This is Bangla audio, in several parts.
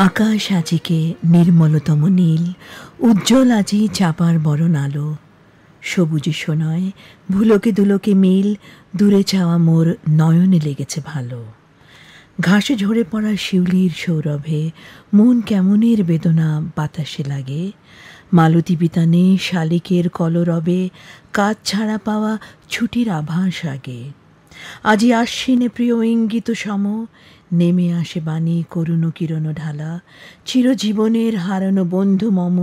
আকাশ আজিকে নির্মলতম নীল, উজ্জ্বল আজি চাপার বরণ আলো। সবুজে সোনায় ভুলোকে দুলোকে মিল, দূরে চাওয়া মোর নয়নে লেগেছে ভালো। ঘাসে ঝরে পড়া শিউলির সৌরভে মন কেমনের বেদনা বাতাসে লাগে। মালতী বিতানে শালিকের কলরবে কাজ ছাড়া পাওয়া ছুটির আভাস আগে। আজি আশ্বিনে প্রিয় ইঙ্গিত সম, নেমে আসে বাণী করুণ কিরণ ঢালা। চিরজীবনের হারানো বন্ধু মম,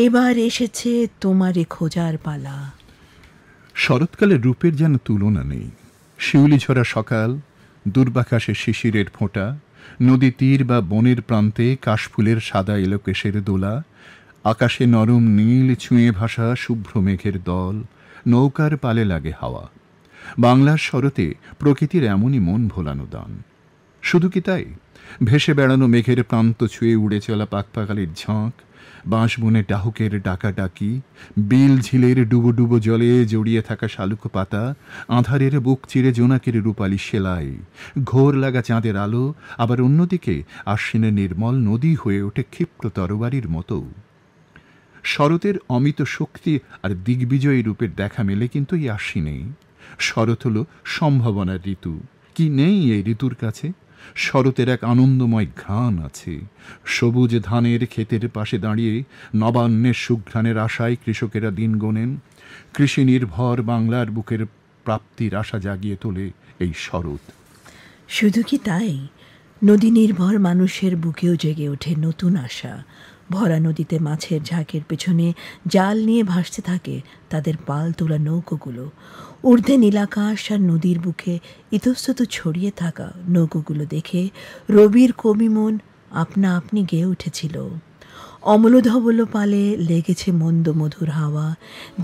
এবার এসেছে তোমারে খোঁজার পালা। শরৎকালের রূপের যেন তুলনা নেই। শিউলি ঝরা সকাল, দুর্বাকাশে শিশিরের ফোঁটা, নদী তীর বা বনের প্রান্তে কাশফুলের সাদা এলোকেশের দোলা, আকাশে নরম নীল ছুঁয়ে ভাসা শুভ্র মেঘের দল, নৌকার পালে লাগে হাওয়া। বাংলার শরতে প্রকৃতির এমনই মন ভোলানো দান। শুধু কি তাই, ভেসে বেড়ানো মেঘের প্রান্ত ছুঁয়ে উড়ে চলা পাকপাকালির ঝাঁক, বাঁশবনে ডাহুকের ডাকাডাকি, বিল ঝিলের ডুবো ডুবো জলে জড়িয়ে থাকা শালুক পাতা, আঁধারের বুক চিরে জোনাকের রূপালি সেলাই, ঘোর লাগা চাঁদের আলো, আবার অন্যদিকে আশ্বিনে নির্মল নদী হয়ে ওঠে ক্ষিপ্র তরবারির মতো। শরতের অমিত শক্তি আর দিগ্বিজয়ী রূপের দেখা মেলে কিন্তু এই আশ্বিনেই। শরৎ হল সম্ভাবনার ঋতু। কি নেই এই ঋতুর কাছে? শরতের এক আনন্দময় ঘ্রাণ আছে। সবুজ ধানের ক্ষেতের পাশে দাঁড়িয়ে নবান্নের সুঘ্রাণের আশায় কৃষকেরা দিন গোনেন। কৃষি নির্ভর বাংলার বুকের প্রাপ্তির আশা জাগিয়ে তোলে এই শরৎ। শুধু কি তাই, নদী নির্ভর মানুষের বুকেও জেগে ওঠে নতুন আশা। ভরা নদীতে মাছের ঝাঁকের পেছনে জাল নিয়ে ভাসতে থাকে তাদের পাল তোলা নৌকোগুলো। ঊর্ধ্বে নীলাকাশ আর নদীর বুকে ইতস্তত ছড়িয়ে থাকা নৌকোগুলো দেখে রবির কবি মন আপনা আপনি গেয়ে উঠেছিল। অমল ধবল পালে লেগেছে মন্দ মধুর হাওয়া,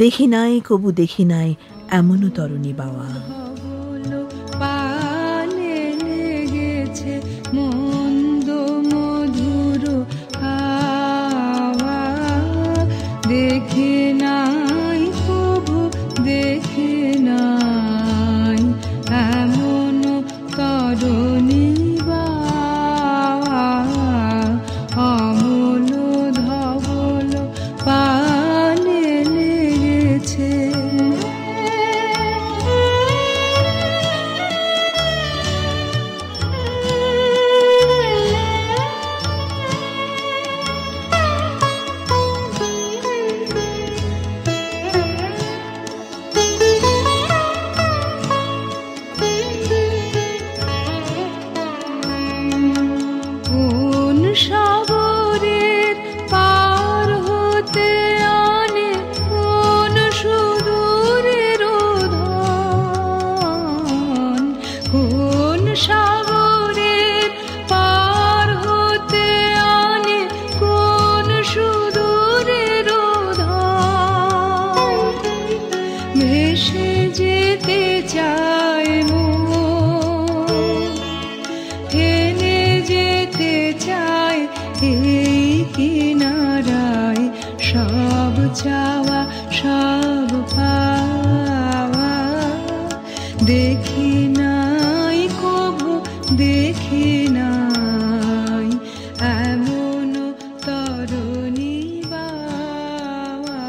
দেখি নাই কবু দেখি নাই এমনও তরুণী বাওয়া। দেখে নাই কবু দেখে নাই এমন তরুণী বাওয়া, অমল ধবল পানে লেগেছে। সাগরের পার হতে আনে কোন সুদূরের ধন, কোন সাগরের পার হতে আনে কোন সুদূরের ধন, ভেসে যেতে চায় মন, থেমে যেতে চায় এই কিনারায়, সব চাওয়া সব পাওয়া, দেখি নাই কবু দেখি নাই এমন তরুণী বাওয়া,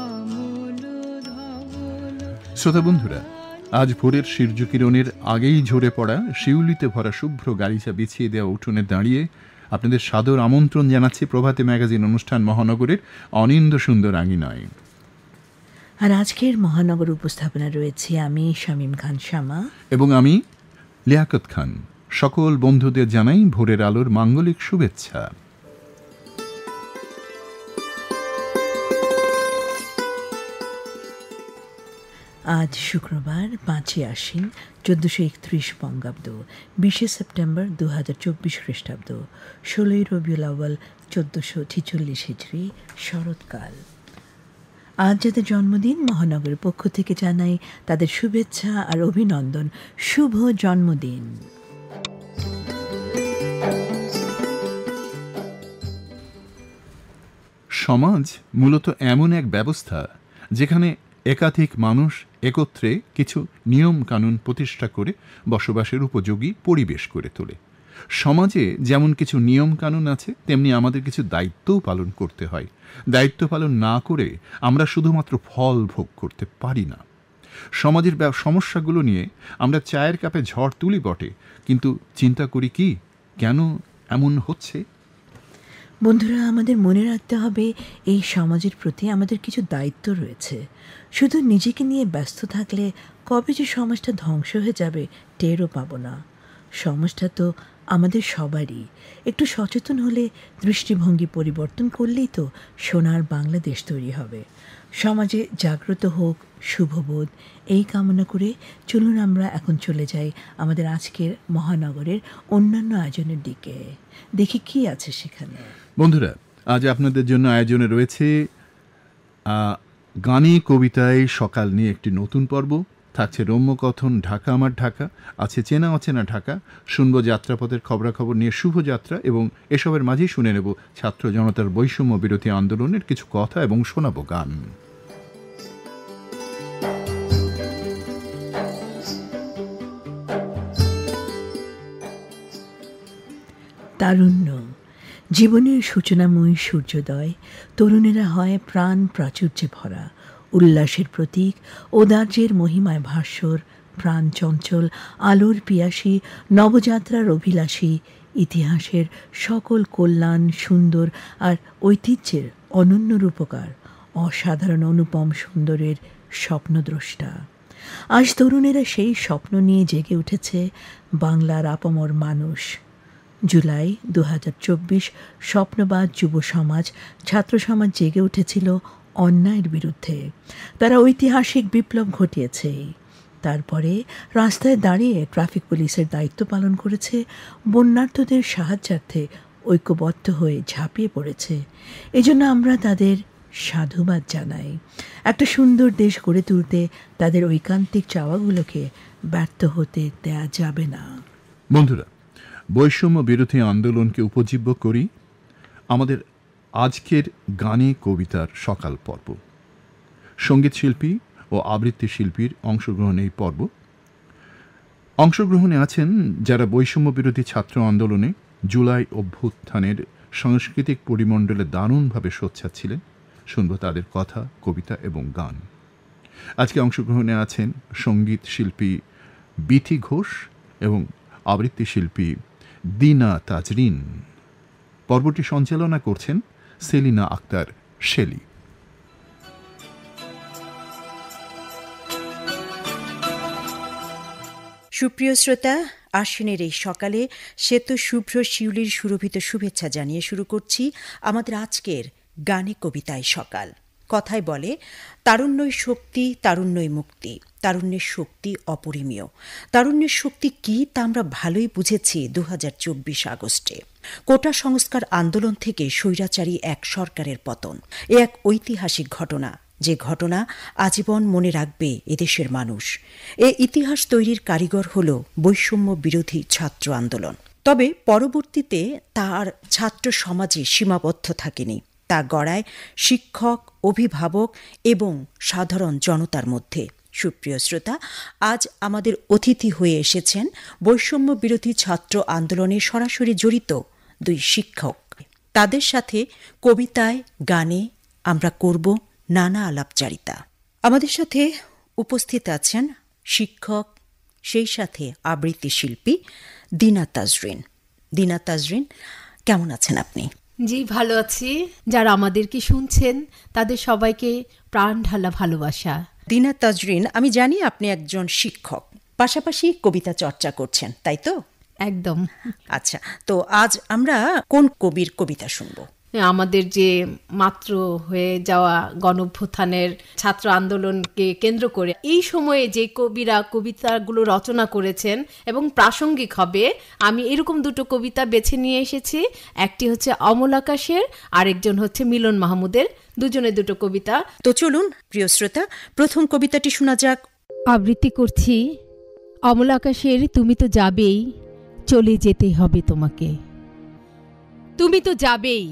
অমল ধবল। শ্রোতা বন্ধুরা, আজ ভোরের সূর্যকিরণের আগেই ঝরে পড়া শিউলিতে ভরা শুভ্র গালিচা বিছিয়ে দেওয়া উঠোনে দাঁড়িয়ে আপনাদের সাদর আমন্ত্রণ জানাচ্ছি প্রভাতে ম্যাগাজিন অনুষ্ঠান মহানগরের অনিন্দ্য সুন্দর আঙিনায়। আর আজকের মহানগর উপস্থাপনা রয়েছে আমি শামীম খান শামা এবং আমি লিয়াকত খান। সকল বন্ধুদের জানাই ভোরের আলোর মাঙ্গলিক শুভেচ্ছা। আজ শুক্রবার 5ই আশ্বিন 1431 বঙ্গাব্দ, 20 সেপ্টেম্বর 2024 খ্রিস্টাব্দ, 16ই রবিউল আউয়াল 1446 হিজরি, শরৎকাল। আজ যাদের জন্মদিন মহানগরের পক্ষ থেকে জানাই তাদের শুভেচ্ছা আর অভিনন্দন। শুভ জন্মদিন। সমাজ মূলত এমন এক ব্যবস্থা যেখানে একাধিক মানুষ একত্রে কিছু নিয়ম কানুন প্রতিষ্ঠা করে বসবাসের উপযোগী পরিবেশ করে তোলে। সমাজে যেমন কিছু নিয়ম কানুন আছে, তেমনি আমাদের কিছু দায়িত্বও পালন করতে হয়। দায়িত্ব পালন না করে আমরা শুধুমাত্র ফল ভোগ করতে পারি না। সমাজের সমস্যাগুলো নিয়ে আমরা চায়ের কাপে ঝড় তুলি বটে, কিন্তু চিন্তা করি কি কেন এমন হচ্ছে। বন্ধুরা, আমাদের মনে রাখতে হবে এই সমাজের প্রতি আমাদের কিছু দায়িত্ব রয়েছে। শুধু নিজেকে নিয়ে ব্যস্ত থাকলে কবে যে সমাজটা ধ্বংস হয়ে যাবে টেরও পাবো না। সমাজটা তো আমাদের সবারই। একটু সচেতন হলে, দৃষ্টিভঙ্গি পরিবর্তন করলেই তো সোনার বাংলাদেশ তৈরি হবে। সমাজে জাগ্রত হোক শুভবোধ, এই কামনা করে চলুন আমরা এখন চলে যাই আমাদের আজকের মহানগরের অন্যান্য আয়োজনের দিকে। দেখি কি আছে সেখানে। বন্ধুরা, আজ আপনাদের জন্য আয়োজনে রয়েছে গানে কবিতায় সকাল নিয়ে একটি নতুন পর্ব, থাকছে রম্যকথন ঢাকা আমার ঢাকা, আছে চেনা অচেনা ঢাকা, শুনব যাত্রাপথের খবরাখবর নিয়ে শুভযাত্রা, এবং এসবের মাঝেই শুনে নেব ছাত্র জনতার বৈষম্য বিরোধী আন্দোলনের কিছু কথা এবং শোনাব গান। তারুণ্য জীবনের সূচনাময়ী সূর্যোদয়। তরুণেরা হয় প্রাণ প্রাচুর্যে ভরা, উল্লাসের প্রতীক, ঔদার্যের মহিমায় ভাস্বর, প্রাণ চঞ্চল, আলোর পিয়াসী, নবযাত্রার অভিলাষী, ইতিহাসের সকল কল্যাণ সুন্দর আর ঐতিহ্যের অনন্য রূপকার, অসাধারণ অনুপম সুন্দরের স্বপ্নদ্রষ্টা। আজ তরুণেরা সেই স্বপ্ন নিয়ে জেগে উঠেছে বাংলার আপামর মানুষ। জুলাই 2024 স্বপ্নবাদ যুব সমাজ, ছাত্র সমাজ জেগে উঠেছিল অন্যায়ের বিরুদ্ধে। তারা ঐতিহাসিক বিপ্লব ঘটিয়েছে। তারপরে রাস্তায় দাঁড়িয়ে ট্রাফিক পুলিশের দায়িত্ব পালন করেছে, বন্যার্তদের সাহায্যার্থে ঐক্যবদ্ধ হয়ে ঝাঁপিয়ে পড়েছে। এজন্য আমরা তাদের সাধুবাদ জানাই। একটা সুন্দর দেশ গড়ে তুলতে তাদের ঐকান্তিক চাওয়াগুলোকে ব্যর্থ হতে দেয়া যাবে না। বন্ধুরা, বৈষম্য বিরোধী আন্দোলনকে উপজীব্য করি আমাদের আজকের গানে কবিতার সকাল পর্ব। সঙ্গীত শিল্পী ও আবৃত্তি শিল্পীর অংশগ্রহণ এই পর্ব। অংশগ্রহণে আছেন যারা বৈষম্য বিরোধী ছাত্র আন্দোলনে জুলাই অভ্যুত্থানের সাংস্কৃতিক পরিমণ্ডলে দারুণভাবে সোচ্চার ছিলেন। শুনব তাদের কথা, কবিতা এবং গান। আজকে অংশগ্রহণে আছেন সঙ্গীত শিল্পী বিথি ঘোষ এবং আবৃত্তি শিল্পী দিনা তাজরিন। পর্বটি সঞ্চালনা করছেন সেলিনা আক্তার শেলি। সুপ্রিয় শ্রোতা, আশ্বিনের এই সকালে শ্বেত শুভ্র শিউলির সুরভিত শুভেচ্ছা জানিয়ে শুরু করছি আমাদের আজকের গানে কবিতায় সকাল। কথায় বলে, তারুণ্যই শক্তি, তারুণ্যই মুক্তি, তারুণ্যের শক্তি অপরিমেয়। তারুণ্যের শক্তি কি তা আমরা ভালোই বুঝেছি 2024 আগস্টে। কোটা সংস্কার আন্দোলন থেকে স্বৈরাচারী এক সরকারের পতন, এ এক ঐতিহাসিক ঘটনা, যে ঘটনা আজীবন মনে রাখবে এদেশের মানুষ। এ ইতিহাস তৈরির কারিগর হল বৈষম্য বিরোধী ছাত্র আন্দোলন। তবে পরবর্তীতে তার ছাত্র সমাজে সীমাবদ্ধ থাকেনি, তা গড়ায় শিক্ষক, অভিভাবক এবং সাধারণ জনতার মধ্যে। সুপ্রিয় শ্রোতা, আজ আমাদের অতিথি হয়ে এসেছেন বৈষম্য বিরোধী ছাত্র আন্দোলনে সরাসরি জড়িত দুই শিক্ষক। তাদের সাথে কবিতায়, গানে আমরা করব নানা আলাপচারিতা। আমাদের সাথে উপস্থিত আছেন শিক্ষক, সেই সাথে আবৃত্তি শিল্পী দিনা তাজরিন। দিনা তাজরিন, কেমন আছেন আপনি? জি, ভালো আছি। যারা আমাদেরকে শুনছেন তাদের সবাইকে প্রাণ ঢালা ভালোবাসা। দিনা তাজরিন, আমি জানি আপনি একজন শিক্ষক, পাশাপাশি কবিতা চর্চা করছেন, তাই তো? একদম। আচ্ছা, তো আজ আমরা কোন কবির কবিতা শুনব? আমাদের যে মাত্র হয়ে যাওয়া গণঅভ্যুত্থানের ছাত্র আন্দোলনকে কেন্দ্র করে এই সময়ে যে কবিরা কবিতাগুলো রচনা করেছেন এবং প্রাসঙ্গিক হবে, আমি এরকম দুটো কবিতা বেছে নিয়ে এসেছি। একটি হচ্ছে অমল আকাশের, আরেকজন হচ্ছে মিলন মাহমুদের, দুজনে দুটো কবিতা। তো চলুন প্রিয় শ্রোতা, প্রথম কবিতাটি শোনা যাক। আবৃত্তি করছি অমল আকাশের তুমি তো যাবেই, চলে যেতে হবে তোমাকে। তুমি তো যাবেই,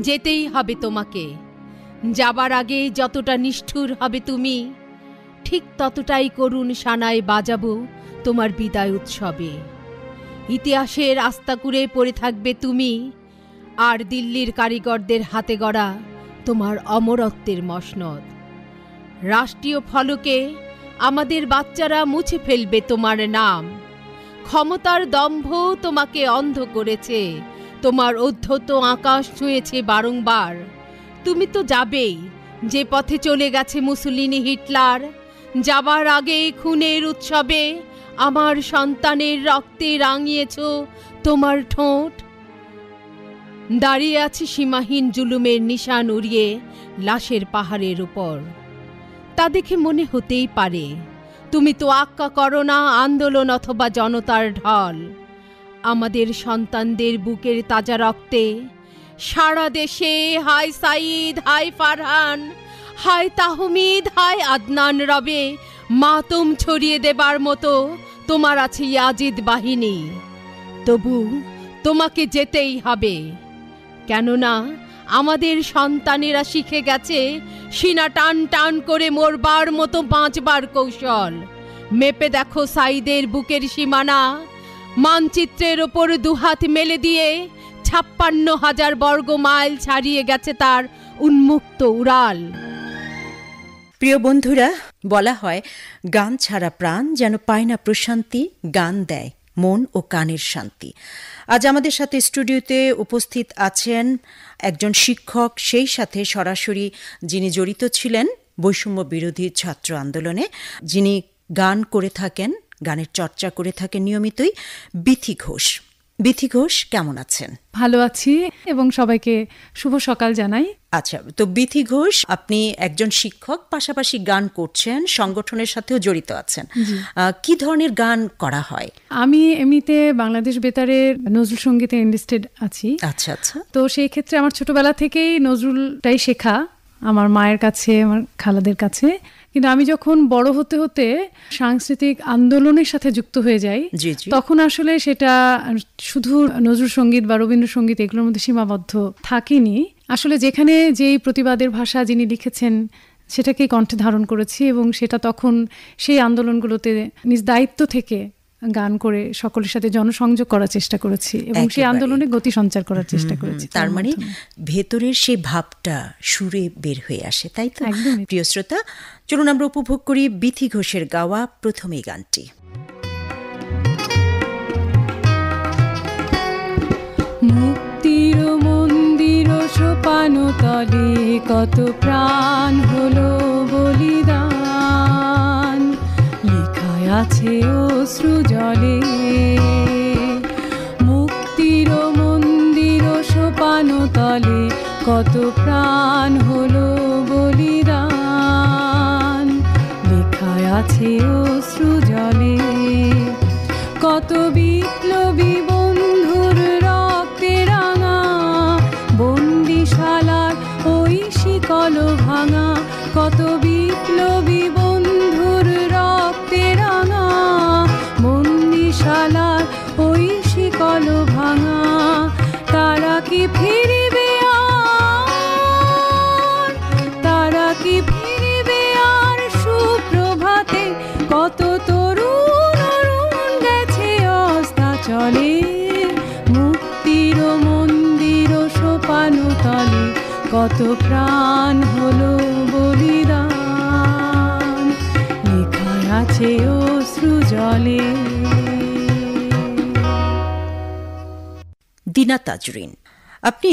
যেতেই হবে তোমাকে। যাবার আগে যতটা নিষ্ঠুর হবে তুমি, ঠিক ততটাই করুণ সানায় বাজাবো তোমার বিদায় উৎসবে। ইতিহাসের আস্তাকুড়ে পড়ে থাকবে তুমি, আর দিল্লির কারিগরদের হাতে গড়া তোমার অমরত্বের মসনদ। রাষ্ট্রীয় ফলকে আমাদের বাচ্চারা মুছে ফেলবে তোমার নাম। ক্ষমতার দম্ভ তোমাকে অন্ধ করেছে, তোমার উদ্ধত আকাশ ছুঁয়েছে বারংবার। তুমি তো যাবেই, যে পথে চলে গেছে মুসলিনি হিটলার। যাবার আগে খুনের উৎসবে আমার সন্তানের রক্তে রাঙিয়েছ তোমার ঠোঁট। দাঁড়িয়ে আছে সীমাহীন জুলুমের নিশান উড়িয়ে লাশের পাহাড়ের উপর। তা দেখে মনে হতেই পারে তুমি তো আক্কা করো না আন্দোলন অথবা জনতার ঢল। আমাদের সন্তানদের বুকের তাজা রক্তে সারা দেশে হায় সাইদ, হায় ফারহান, হায় তাহমিদ, হায় আদনান রবে মাতম ছড়িয়ে দেবার মতো তোমার আছে ইয়াজিদ বাহিনী। তবু তোমাকে যেতেই হবে, কেননা আমাদের সন্তানেরা শিখে গেছে সিনা টান টান করে মরবার মতো বাঁচবার কৌশল। মেপে দেখো সাইদের বুকের সীমানা, মানচিত্রের ওপর দুহাত মেলে দিয়ে ৫৬,০০০ বর্গ মাইল ছাড়িয়ে গেছে তার উন্মুক্ত উড়াল। প্রিয় বন্ধুরা, বলা হয় গান ছাড়া প্রাণ যেন পায় না প্রশান্তি, গান দেয় মন ও কানের শান্তি। আজ আমাদের সাথে স্টুডিওতে উপস্থিত আছেন একজন শিক্ষক, সেই সাথে সরাসরি যিনি জড়িত ছিলেন বৈষম্য বিরোধী ছাত্র আন্দোলনে, যিনি গান করে থাকেন, গানের চর্চা করে থাকেন নিয়মিতই, বিথি ঘোষ। বিথি ঘোষ, কেমন আছেন? ভালো আছি এবং সবাইকে শুভ সকাল জানাই। আচ্ছা, তো বিথি ঘোষ, আপনি একজন শিক্ষক, পাশাপাশি গান করছেন, সংগঠনের সাথেও জড়িত আছেন। কি ধরনের গান করা হয়? আমি এমনিতে বাংলাদেশ বেতারের নজরুল সঙ্গীতে এনলিস্টেড আছি। আচ্ছা আচ্ছা। তো সেই ক্ষেত্রে আমার ছোটবেলা থেকেই নজরুলটাই শেখা, আমার মায়ের কাছে, আমার খালাদের কাছে। কিন্তু আমি যখন বড় হতে হতে সাংস্কৃতিক আন্দোলনের সাথে যুক্ত হয়ে যাই, তখন আসলে সেটা শুধু নজরুল সঙ্গীত বা রবীন্দ্রসঙ্গীত এগুলোর মধ্যে সীমাবদ্ধ থাকেনি। আসলে যেখানে যেই প্রতিবাদের ভাষা যিনি লিখেছেন সেটাকেই কণ্ঠে ধারণ করেছি, এবং সেটা তখন সেই আন্দোলনগুলোতে নিজ দায়িত্ব থেকে গান করে সকলের সাথে জনসংযোগ করার চেষ্টা করেছি এবং সেই আন্দোলনে গতি সঞ্চার করার চেষ্টা করেছি। তার মানে ভেতরের সেই ভাবটা সুরে বের হয়ে আসে, তাই তো? প্রিয় শ্রোতা, চলুন আমরা উপভোগ করি বিথি ঘোষের গাওয়া প্রথম এই গানটি। মুক্তির মন্দির সোপান তলে কত প্রাণ হলো বলিদান, লেখায় আছে অশ্রু জলে। মুক্তির মন্দির সোপান তলে কত প্রাণ হলো বলিদান, লেখায় আছে অশ্রু জলে। কত বিপ্লবী বন্ধুর রক্তে রাঙা বন্দিশালার ওই শিকল ভাঙা, কত বিপ্লবী বন্ধুর রক্তে রাঙা বন্দিশালার ওই শিকল ভাঙা। তারা কি ফিরবে আর, তারা কি ফিরবে আর সুপ্রভাতে? কত তরুণ অরুণ গেছে অস্তাচলে। মুক্তির মন্দির সোপান তলে কত প্রাণ হলো বলিদান, লেখায় আছে অশ্রু জলে। দিনা তাজরিন, আপনি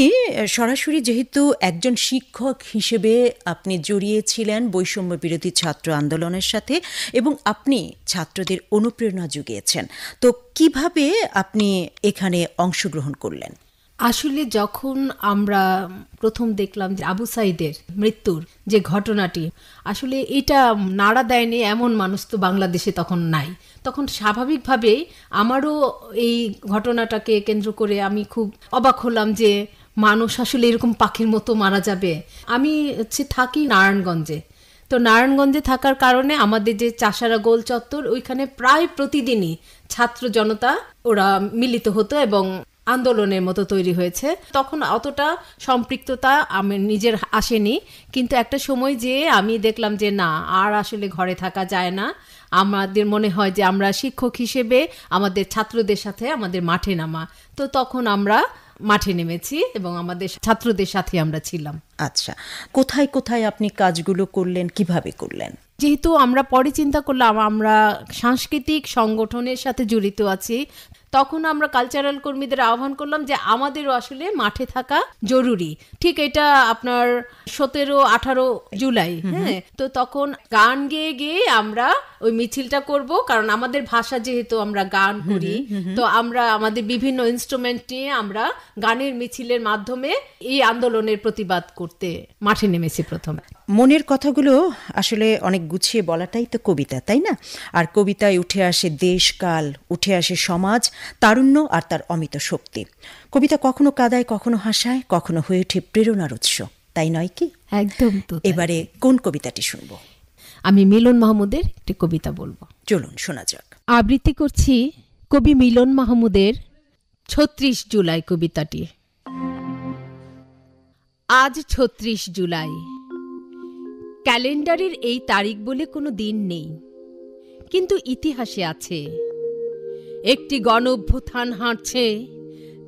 সরাসরি যেহেতু একজন শিক্ষক হিসেবে আপনি জড়িয়েছিলেন বৈষম্য বিরোধী ছাত্র আন্দোলনের সাথে এবং আপনি ছাত্রদের অনুপ্রেরণা জুগিয়েছেন, তো কিভাবে আপনি এখানে অংশগ্রহণ করলেন? আসলে যখন আমরা প্রথম দেখলাম যে আবু সাইদের মৃত্যুর যে ঘটনাটি, আসলে এটা নাড়া দেয়নি এমন মানুষ তো বাংলাদেশে তখন নাই। তখন স্বাভাবিকভাবেই আমারও এই ঘটনাটাকে কেন্দ্র করে আমি খুব অবাক হলাম যে মানুষ আসলে এরকম পাখির মতো মারা যাবে। আমি থাকি নারায়ণগঞ্জে, তো নারায়ণগঞ্জে থাকার কারণে আমাদের যে চাষারা গোল চত্বর, ওইখানে প্রায় প্রতিদিনই ছাত্র জনতা ওরা মিলিত হতো এবং আন্দোলনের মতো তৈরি হয়েছে। তখন অতটা সম্পৃক্ততা আমি নিজের আসেনি, কিন্তু একটা সময় যে আমি দেখলাম যে না, আর আসলে ঘরে থাকা যায় না, আমাদের মনে হয় যে আমরা শিক্ষক হিসেবে আমাদের ছাত্রদের সাথে আমাদের মাঠে নামা। তো তখন আমরা মাঠে নেমেছি এবং আমাদের ছাত্রদের সাথে আমরা ছিলাম। আচ্ছা, কোথায় কোথায় আপনি কাজগুলো করলেন, কিভাবে করলেন? যেহেতু আমরা পরে চিন্তা করলাম আমরা সাংস্কৃতিক সংগঠনের সাথে জড়িত আছি, তখন আমরা কালচারাল কর্মীদের আহ্বান করলাম যে আমাদেরও আসলে মাঠে থাকা জরুরি। ঠিক এটা আপনার 17-18 জুলাই। হ্যাঁ, তো তখন গান গেয়ে গেয়ে আমরা ওই মিছিলটা করব, কারণ আমাদের ভাষা যেহেতু আমরা গান করি, তো আমরা আমাদের বিভিন্ন ইনস্ট্রুমেন্ট নিয়ে আমরা গানের মিছিলের মাধ্যমে এই আন্দোলনের প্রতিবাদ করতে মাঠে নেমেছি প্রথমে। মনের কথাগুলো আসলে অনেক গুছিয়ে বলাটাই তো কবিতা, তাই না? আর কবিতায় উঠে আসে দেশ কাল, উঠে আসে সমাজ, তারুণ্য আর তার অমিত শক্তি। কবিতা কখনো কাঁদায়, কখনো হাসায়, কখনো হয়ে ওঠে প্রেরণার উৎস, তাই নয় কি? একদম। তো এবারে কোন কবিতাটি শুনবো? আমি মিলন মাহমুদের একটি কবিতা বলবো, চলুন শোনা যাক। আবৃত্তি করছি কবি মিলন মাহমুদের 36 জুলাই কবিতাটি। আজ 36 জুলাই। ক্যালেন্ডারের এই তারিখ বলে কোনো দিন নেই, কিন্তু ইতিহাসে আছে। একটি গণঅভ্যুত্থান হাঁটছে,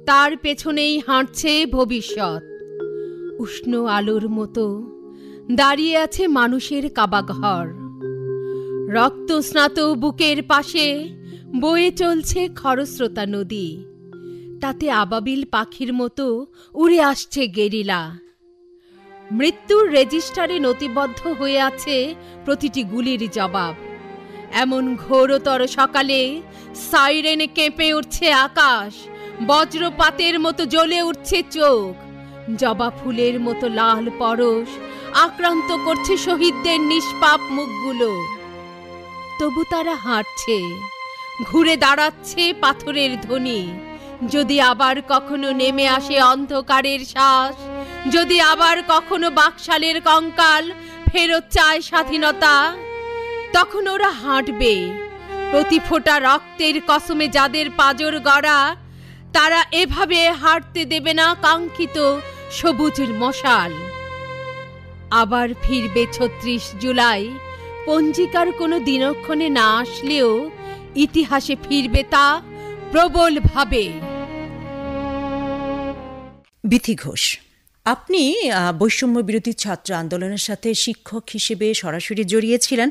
তার পেছনেই হাঁটছে ভবিষ্যৎ। উষ্ণ আলোর মতো দাঁড়িয়ে আছে মানুষের কাবাঘর। রক্তস্নাত বুকের পাশে বয়ে চলছে খরস্রোতা নদী, তাতে আবাবিল পাখির মতো উড়ে আসছে গেরিলা। মৃত্যুর রেজিস্টারে নথিবদ্ধ হয়ে আছে প্রতিটি গুলির জবাব। এমন ঘোরতর সকালে সাইরেনে কেঁপে উঠছে আকাশ, বজ্রপাতের মতো জ্বলে উঠছে চোখ। জবা ফুলের মতো লাল পরশ আক্রান্ত করছে শহীদদের নিষ্পাপ মুখগুলো। তবু তারা হাঁটছে, ঘুরে দাঁড়াচ্ছে পাথরের ধ্বনি। যদি আবার কখনো নেমে আসে অন্ধকারের শ্বাস, যদি আবার কখনো বাকশালের কঙ্কাল ফেরত চায় স্বাধীনতা, তখন ওরা হাঁটবে প্রতি ফোঁটা রক্তের কসমে যাদের পাজর গড়া। তারা এভাবে হাঁটতে দেবে না কাঙ্ক্ষিত সবুজের মশাল। আবার ফিরবে 36 জুলাই, পঞ্জিকার কোনো দিনক্ষণে না আসলেও ইতিহাসে ফিরবে তা প্রবল ভাবে। বিথি ঘোষ, আপনি বৈষম্য বিরোধী ছাত্র আন্দোলনের সাথে শিক্ষক হিসেবে সরাসরি জড়িয়েছিলেন।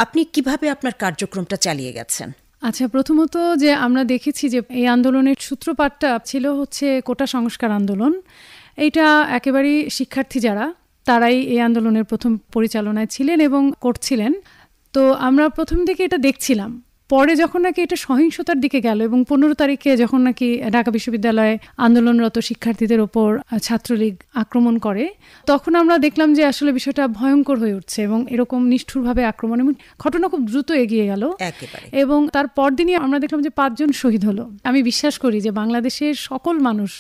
আপনি কিভাবে আপনার কার্যক্রমটা চালিয়ে গেছেন? আচ্ছা, প্রথমত যে আমরা দেখেছি যে এই আন্দোলনের সূত্রপাতটা ছিল হচ্ছে কোটা সংস্কার আন্দোলন। এইটা একেবারেই শিক্ষার্থী যারা, তারাই এই আন্দোলনের প্রথম পরিচালনায় ছিলেন এবং করছিলেন। তো আমরা প্রথম থেকে এটা দেখছিলাম। পরে যখন নাকি এটা সহিংসতার দিকে গেল এবং 15 তারিখে যখন নাকি ঢাকা বিশ্ববিদ্যালয়ে আন্দোলনরত শিক্ষার্থীদের ওপর ছাত্রলীগ আক্রমণ করে, তখন আমরা দেখলাম যে আসলে বিষয়টা ভয়ঙ্কর হয়ে উঠছে এবং এরকম নিষ্ঠুরভাবে আক্রমণ এবং ঘটনা খুব দ্রুত এগিয়ে গেল। এবং তার পরদিনই আমরা দেখলাম যে 5 জন শহীদ হলো। আমি বিশ্বাস করি যে বাংলাদেশের সকল মানুষ,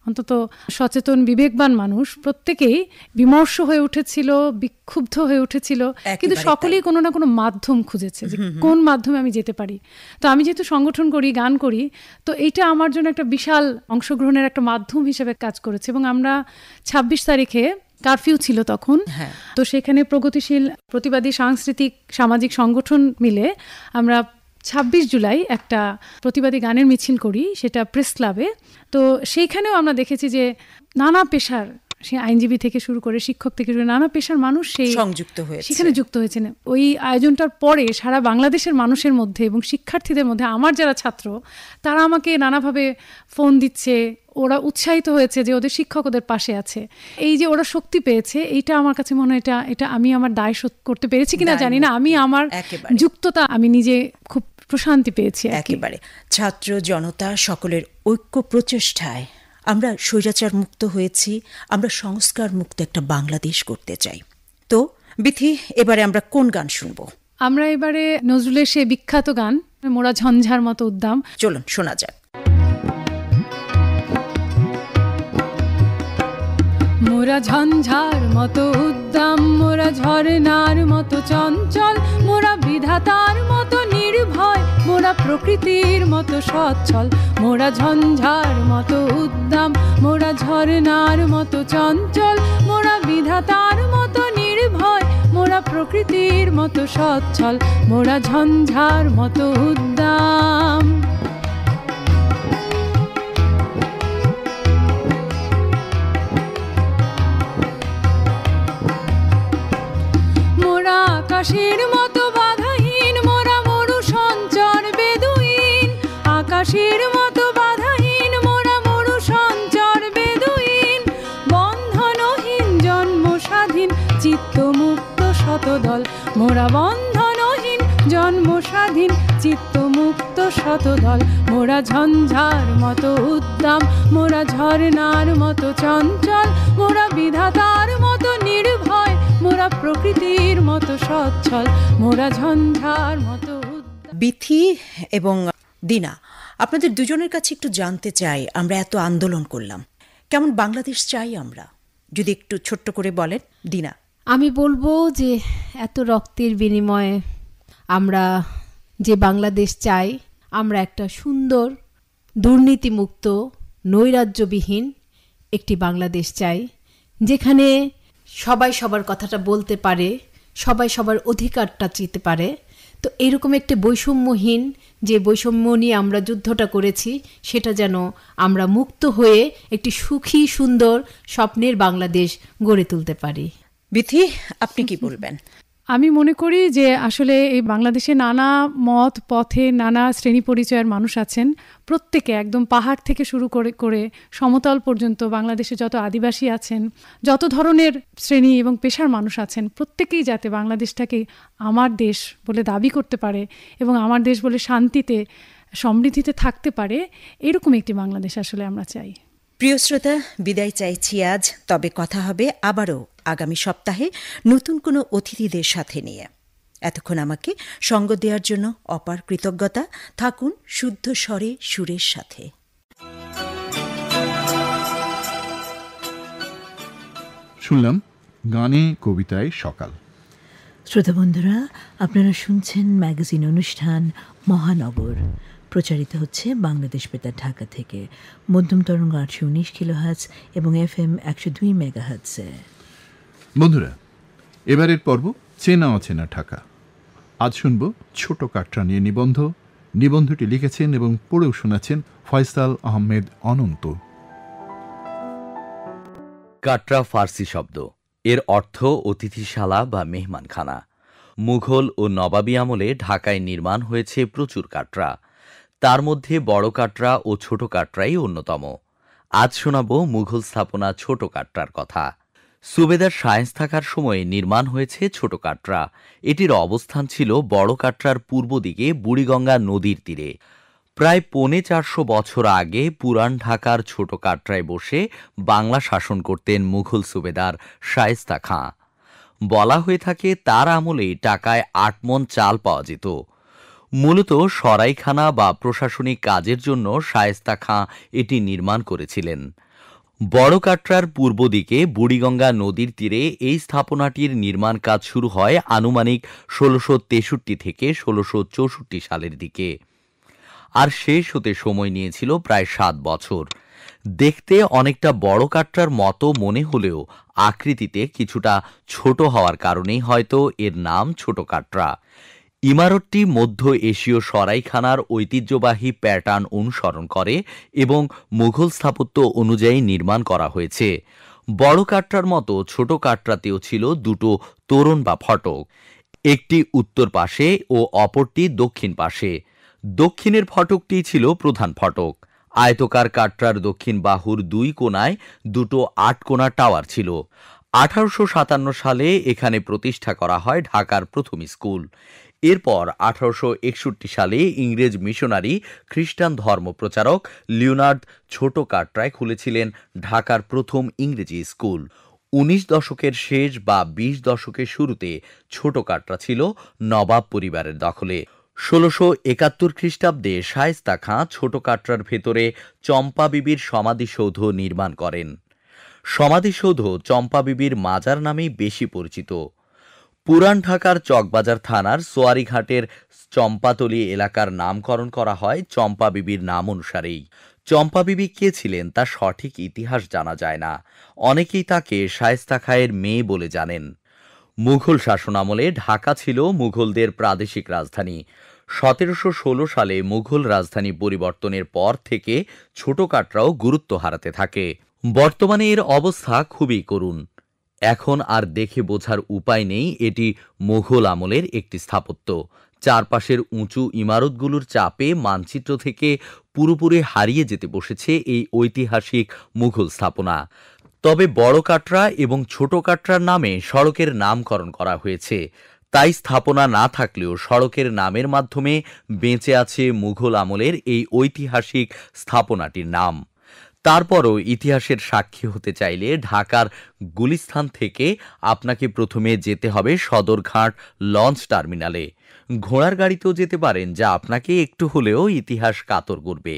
অন্তত সচেতন বিবেকবান মানুষ, প্রত্যেকেই বিমর্ষ হয়ে উঠেছিল, বিক্ষুব্ধ হয়ে উঠেছিল, কিন্তু সকলেই কোনো না কোনো মাধ্যম খুঁজেছে যে কোন মাধ্যমে আমি যেতে পারি। তো আমি যেহেতু সংগঠন করি, গান করি, তো এইটা আমার জন্য একটা বিশাল অংশগ্রহণের একটা মাধ্যম হিসেবে কাজ করেছে। এবং আমরা 26 তারিখে কারফিউ ছিল তখন, তো সেখানে প্রগতিশীল প্রতিবাদী সাংস্কৃতিক সামাজিক সংগঠন মিলে আমরা 26 জুলাই একটা প্রতিবাদী গানের মিছিল করি, সেটা প্রেস ক্লাবে। তো সেইখানেও আমরা দেখেছি যে নানা পেশার, সে আইনজীবী থেকে শুরু করে শিক্ষক থেকে শুরু করে নানা পেশার মানুষ সেই সেখানে যুক্ত হয়েছেন। ওই আয়োজনটার পরে সারা বাংলাদেশের মানুষের মধ্যে এবং শিক্ষার্থীদের মধ্যে আমার যারা ছাত্র, তারা আমাকে নানাভাবে ফোন দিচ্ছে, ওরা উৎসাহিত হয়েছে যে ওদের শিক্ষক ওদের পাশে আছে। এই যে ওরা শক্তি পেয়েছে, এইটা আমার কাছে মনে হয় এটা আমি আমার দায় শোধ করতে পেরেছি কিনা জানি না, আমি আমার যুক্ততা আমি নিজে খুব প্রশান্তি পেয়েছি। একেবারে ছাত্র জনতা সকলের ঐক্য প্রচেষ্টায় আমরা স্বৈরাচার মুক্ত হয়েছি, আমরা সংস্কার মুক্ত একটা বাংলাদেশ করতে চাই। তো বিথি, এবারে আমরা কোন গান শুনবো? আমরা এবারে নজরুলের সে বিখ্যাত গান মোরা ঝঞ্ঝার মতো উদ্দাম, চলুন শোনা যাক। মোরা ঝঞ্ঝার মতো উদ্দাম, মোরা ঝরনার মতো চঞ্চল, মোরা বিধাতার মতো নির্ভয়, মোরা প্রকৃতির মতো সচ্ছল, মোরা ঝঞ্ঝার মতো উদ্দাম, মোরা ঝরনার মতো চঞ্চল, মোরা বিধাতার মতো নির্ভয়, মোরা প্রকৃতির মতো সচ্ছল, মোরা ঝঞ্ঝার মতো উদ্দাম। মোরা আকাশের মতো বাধাহীন, মোরা মরু সঞ্চর বেদুইন, আকাশের মতো বাধাহীন, মোরা মরু সঞ্চর বেদুইন, বন্ধনহীন জন্ম স্বাধীন চিত্তমুক্ত শতদল, মোরা বন্ধনহীন জন্ম স্বাধীন চিত্তমুক্ত শতদল, মোরা ঝঞ্ঝার মতো উদ্দাম, মোরা ঝরনার মতো চঞ্চল, মোরা বিধাতার মতো নির্ভয়, মোরা প্রকৃতির মতো সচ্ছল, মোরা ঝঞ্ঝার মতো উদ্দাম। বিথি এবং দিনা, আপনাদের দুজনের কাছে একটু জানতে চাই, আমরা এত আন্দোলন করলাম, কেমন বাংলাদেশ চাই আমরা, যদি একটু ছোট্ট করে বলেন। দিনা। আমি বলবো যে এত রক্তের বিনিময়ে আমরা যে বাংলাদেশ চাই, আমরা একটা সুন্দর দুর্নীতিমুক্ত নৈরাজ্যবিহীন একটি বাংলাদেশ চাই, যেখানে সবাই সবার কথাটা বলতে পারে, সবাই সবার অধিকারটা চিনতে পারে। তো এরকম একটি বৈষম্যহীন, যে বৈষম্য নিয়ে আমরা যুদ্ধটা করেছি, সেটা যেন আমরা মুক্ত হয়ে একটি সুখী সুন্দর স্বপ্নের বাংলাদেশ গড়ে তুলতে পারি। বিথি, আপনি কি বলবেন? আমি মনে করি যে আসলে এই বাংলাদেশে নানা মত পথে নানা শ্রেণী পরিচয়ের মানুষ আছেন, প্রত্যেকে একদম পাহাড় থেকে শুরু করে সমতল পর্যন্ত বাংলাদেশে যত আদিবাসী আছেন, যত ধরনের শ্রেণী এবং পেশার মানুষ আছেন, প্রত্যেকেই যাতে বাংলাদেশটাকে আমার দেশ বলে দাবি করতে পারে এবং আমার দেশ বলে শান্তিতে সমৃদ্ধিতে থাকতে পারে, এরকম একটি বাংলাদেশ আসলে আমরা চাই। প্রিয় শ্রোতা, বিদায় চাইছি আজ, তবে কথা হবে আবারও আগামী সপ্তাহে নতুন কোনো অতিথিদের সাথে নিয়ে। এতক্ষণ আমাকে সঙ্গ দেওয়ার জন্য অপার কৃতজ্ঞতা। থাকুন শুদ্ধ স্বরে সুরের সাথে। শুনলাম গানে কবিতায় সকাল। শ্রোতা বন্ধুরা, আপনারা শুনছেন ম্যাগাজিন অনুষ্ঠান মহানগর, প্রচারিত হচ্ছে বাংলাদেশ বেতার ঢাকা থেকে, মধ্যম তরঙ্গ 819 কিলোহার্টজ এবং FM 102 মেগাহার্টজে। বন্ধুরা, এবারের পর্ব চেনা অচেনা ঢাকা। আজ শুনব ছোট কাটরা নিয়ে নিবন্ধ। নিবন্ধটি লিখেছেন এবং পড়েও শোনাচ্ছেন ফয়সাল আহমেদ অনন্ত। কাটরা ফার্সি শব্দ, এর অর্থ অতিথিশালা বা মেহমানখানা। মুঘল ও নবাবী আমলে ঢাকায় নির্মাণ হয়েছে প্রচুর কাটরা, তার মধ্যে বড় কাটরা ও ছোট কাটরাই অন্যতম। আজ শোনাব মুঘল স্থাপনা ছোট কাটরার কথা। সুবেদার শায়েস্তা থাকার সময়ে নির্মাণ হয়েছে ছোট কাটরা। এটির অবস্থান ছিল বড় কাটরার পূর্ব দিকে বুড়িগঙ্গা নদীর তীরে। প্রায় 450 বছর আগে পুরান ঢাকার ছোট কাটরায় বসে বাংলা শাসন করতেন মুঘল সুবেদার শায়েস্তা খাঁ। বলা হয়ে থাকে তার আমলেই টাকায় 8 মণ চাল পাওয়া যেত। মূলত সরাইখানা বা প্রশাসনিক কাজের জন্য শায়েস্তা খাঁ এটি নির্মাণ করেছিলেন। বড় কাটরার পূর্ব দিকে বুড়িগঙ্গা নদীর তীরে এই স্থাপনাটির নির্মাণ কাজ শুরু হয় আনুমানিক 1663 থেকে 1664 সালের দিকে, আর শেষ হতে সময় নিয়েছিল প্রায় 7 বছর। দেখতে অনেকটা বড় কাটরার মতো মনে হলেও আকৃতিতে কিছুটা ছোট হওয়ার কারণেই হয়তো এর নাম ছোট কাটরা। ইমারতটি মধ্য এশীয় সরাইখানার ঐতিহ্যবাহী প্যাটার্ন অনুসরণ করে এবং মুঘল স্থাপত্য অনুযায়ী নির্মাণ করা হয়েছে। বড় কাটরার মতো ছোট কাটরাতেও ছিল দুটো তোরণ বা ফটক, একটি উত্তর পাশে ও অপরটি দক্ষিণ পাশে। দক্ষিণের ফটকটি ছিল প্রধান ফটক। আয়তকার কাটরার দক্ষিণ বাহুর 2 কোণায় দুটো 8 কোণা টাওয়ার ছিল। 1857 সালে এখানে প্রতিষ্ঠা করা হয় ঢাকার প্রথম স্কুল। এরপর 1861 সালে ইংরেজ মিশনারি খ্রিস্টান ধর্মপ্রচারক লিওনার্দ ছোট কাটরায় খুলেছিলেন ঢাকার প্রথম ইংরেজি স্কুল। 19 দশকের শেষ বা 20 দশকের শুরুতে ছোট কাটরা ছিল নবাব পরিবারের দখলে। 1671 খ্রিস্টাব্দে শায়েস্তা খাঁ ছোট কাটরার ভেতরে চম্পা বিবির সমাধিসৌধ নির্মাণ করেন। সমাধিসৌধ চম্পা বিবির মাজার নামেই বেশি পরিচিত। পুরান ঢাকার চকবাজার থানার সোয়ারিঘাটের চম্পাতলি এলাকার নামকরণ করা হয় চম্পা বিবির নাম অনুসারেই। চম্পা বিবি কে ছিলেন তা সঠিক ইতিহাস জানা যায় না। অনেকেই তাকে শায়েস্তা খাঁয়ের মেয়ে বলে জানেন। মুঘল শাসনামলে ঢাকা ছিল মুঘলদের প্রাদেশিক রাজধানী। 1716 সালে মুঘল রাজধানী পরিবর্তনের পর থেকে ছোট কাটরাও গুরুত্ব হারাতে থাকে। বর্তমানে এর অবস্থা খুবই করুণ। এখন আর দেখে বোঝার উপায় নেই এটি মুঘল আমলের একটি স্থাপত্য। চারপাশের উঁচু ইমারতগুলোর চাপে মানচিত্র থেকে পুরোপুরি হারিয়ে যেতে বসেছে এই ঐতিহাসিক মুঘল স্থাপনা। তবে বড় কাটরা এবং ছোট কাটরার নামে সড়কের নামকরণ করা হয়েছে। তাই স্থাপনা না থাকলেও সড়কের নামের মাধ্যমে বেঁচে আছে মুঘল আমলের এই ঐতিহাসিক স্থাপনাটির নাম। তারপরও ইতিহাসের সাক্ষী হতে চাইলে ঢাকার গুলিস্তান থেকে আপনাকে প্রথমে যেতে হবে সদরঘাট লঞ্চ টার্মিনালে। ঘোড়ার গাড়িতেও যেতে পারেন, যা আপনাকে একটু হলেও ইতিহাস কাতর করবে।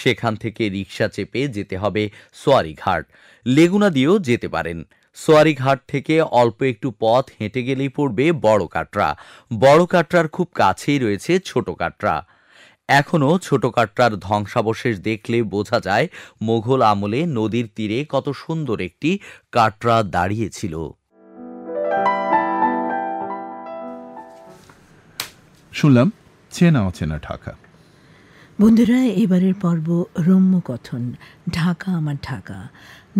সেখান থেকে রিকশা চেপে যেতে হবে সোয়ারিঘাট। লেগুনা দিয়েও যেতে পারেন। সোয়ারিঘাট থেকে অল্প একটু পথ হেঁটে গেলেই পড়বে বড় কাটরা। বড় কাটরার খুব কাছেই রয়েছে ছোট কাটরা। এখনও ছোট কাটরার ধ্বংসাবশেষ দেখলে বোঝা যায় মোগল আমলে নদীর তীরে কত সুন্দর একটি কাটরা দাঁড়িয়েছিল। শুনলাম চেনা অচেনা ঢাকা। বন্ধুরা, এবারের পর্ব রম্যকথন, ঢাকা আমার ঢাকা।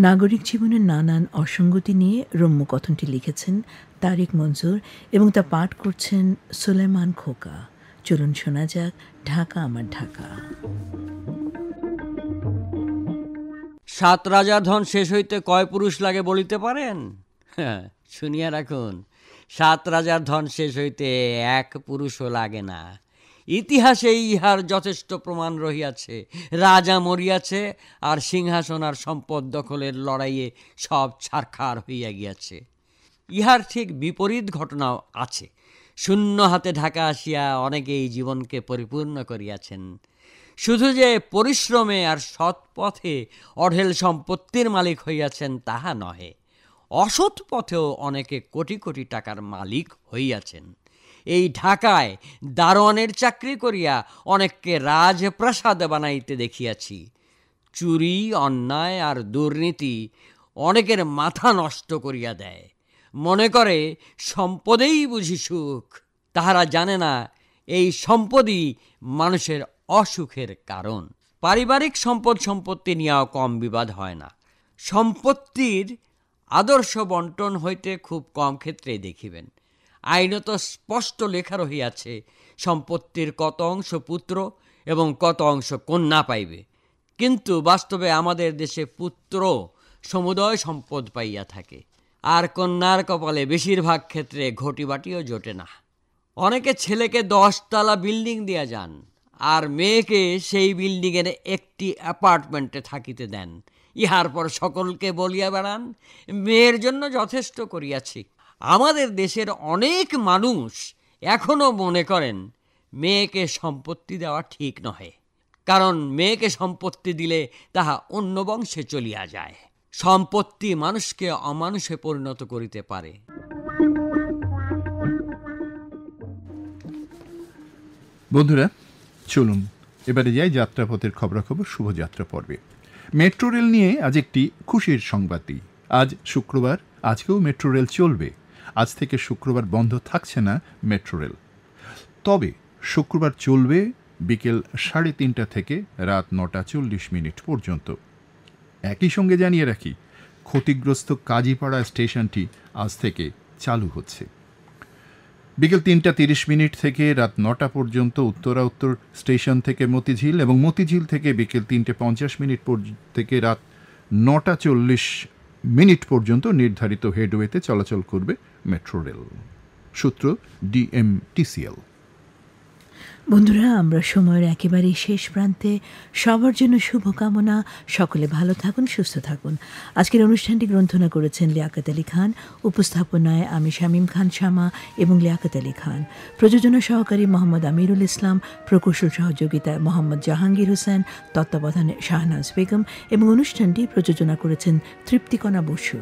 নাগরিক জীবনের নানান অসঙ্গতি নিয়ে রম্যকথনটি লিখেছেন তারিক মঞ্জুর এবং তা পাঠ করছেন সুলেমান খোকা। চলুন শোনা যাক ঢাকা আমার ঢাকা। 7 রাজার ধন শেষ হইতে কয় পুরুষ লাগে বলিতে পারেন? হ্যাঁ, শুনিয়া রাখুন, 7 রাজার ধন শেষ হইতে 1 পুরুষও লাগে না। ইতিহাসে ইহার যথেষ্ট প্রমাণ রহিয়াছে। রাজা মরিয়াছে, আর সিংহাসন আর সম্পদ দখলের লড়াইয়ে সব ছারখার হইয়া গিয়াছে। ইহার ঠিক বিপরীত ঘটনাও আছে। শূন্য হাতে ঢাকা আসিয়া অনেকেই জীবনকে পরিপূর্ণ করিয়াছেন। শুধু যে পরিশ্রমে আর সৎ পথে অঢেল সম্পত্তির মালিক হইয়াছেন তাহা নহে, অসৎ পথেও অনেকে কোটি কোটি টাকার মালিক হইয়াছেন। এই ঢাকায় দারোয়ানের চাকরি করিয়া অনেককে রাজপ্রাসাদ বানাইতে দেখিয়াছি। চুরি, অন্যায় আর দুর্নীতি অনেকের মাথা নষ্ট করিয়া দেয়। মনে করে সম্পদেই বুঝি সুখ। তাহারা জানে না এই সম্পদই মানুষের অসুখের কারণ। পারিবারিক সম্পত্তি নিয়েও কম বিবাদ হয় না। সম্পত্তির আদর্শ বন্টন হইতে খুব কম ক্ষেত্রেই দেখিবেন। আইনত স্পষ্ট লেখা রহিয়াছে সম্পত্তির কত অংশ পুত্র এবং কত অংশ কন্যা পাইবে। কিন্তু বাস্তবে আমাদের দেশে পুত্র সমুদয় সম্পদ পাইয়া থাকে, আর কন্যার কপালে বেশিরভাগ ক্ষেত্রে ঘটিবাটিও জোটে না। অনেকে ছেলেকে 10 তলা বিল্ডিং দিয়া যান, আর মেয়েকে সেই বিল্ডিংয়ের একটি অ্যাপার্টমেন্টে থাকিতে দেন। ইহার পর সকলকে বলিয়া বেড়ান, মেয়ের জন্য যথেষ্ট করিয়াছি। আমাদের দেশের অনেক মানুষ এখনও মনে করেন মেয়েকে সম্পত্তি দেওয়া ঠিক নহে, কারণ মেয়েকে সম্পত্তি দিলে তাহা অন্য বংশে চলিয়া যায়। সম্পত্তি মানুষকে অমানুষে পরিণত করিতে পারে। বন্ধুরা, চলুন এবারে যাই যাত্রাপথের খবরাখবর শুভযাত্রা পর্বে। মেট্রো রেল নিয়ে আজ একটি খুশির সংবাদ দিই। আজ শুক্রবার, আজকেও মেট্রো রেল চলবে। আজ থেকে শুক্রবার বন্ধ থাকছে না মেট্রো রেল। তবে শুক্রবার চলবে বিকেল 3:30 থেকে রাত 9:40 পর্যন্ত। একই সঙ্গে জানিয়ে রাখি, ক্ষতিগ্রস্ত কাজীপাড়া স্টেশনটি আজ থেকে চালু হচ্ছে। বিকেল 3:30 থেকে রাত 9টা পর্যন্ত উত্তরা উত্তর স্টেশন থেকে মতিঝিল, এবং মতিঝিল থেকে বিকেল 3:50 থেকে রাত 9:40 পর্যন্ত নির্ধারিত হেডওয়েতে চলাচল করবে মেট্রো রেল। সূত্র DMTCL। বন্ধুরা, আমরা সময়ের একেবারেই শেষ প্রান্তে। সবার জন্য শুভকামনা। সকলে ভালো থাকুন, সুস্থ থাকুন। আজকের অনুষ্ঠানটি গ্রন্থনা করেছেন লিয়াকত আলী খান। উপস্থাপনায় আমি শামীম খান শামা এবং লিয়াকত আলী খান। প্রযোজনা সহকারী মোহাম্মদ আমিরুল ইসলাম, প্রকৌশল সহযোগিতায় মোহাম্মদ জাহাঙ্গীর হোসেন, তত্ত্বাবধানে শাহনাজ বেগম, এবং অনুষ্ঠানটি প্রযোজনা করেছেন তৃপ্তিকণা বসু।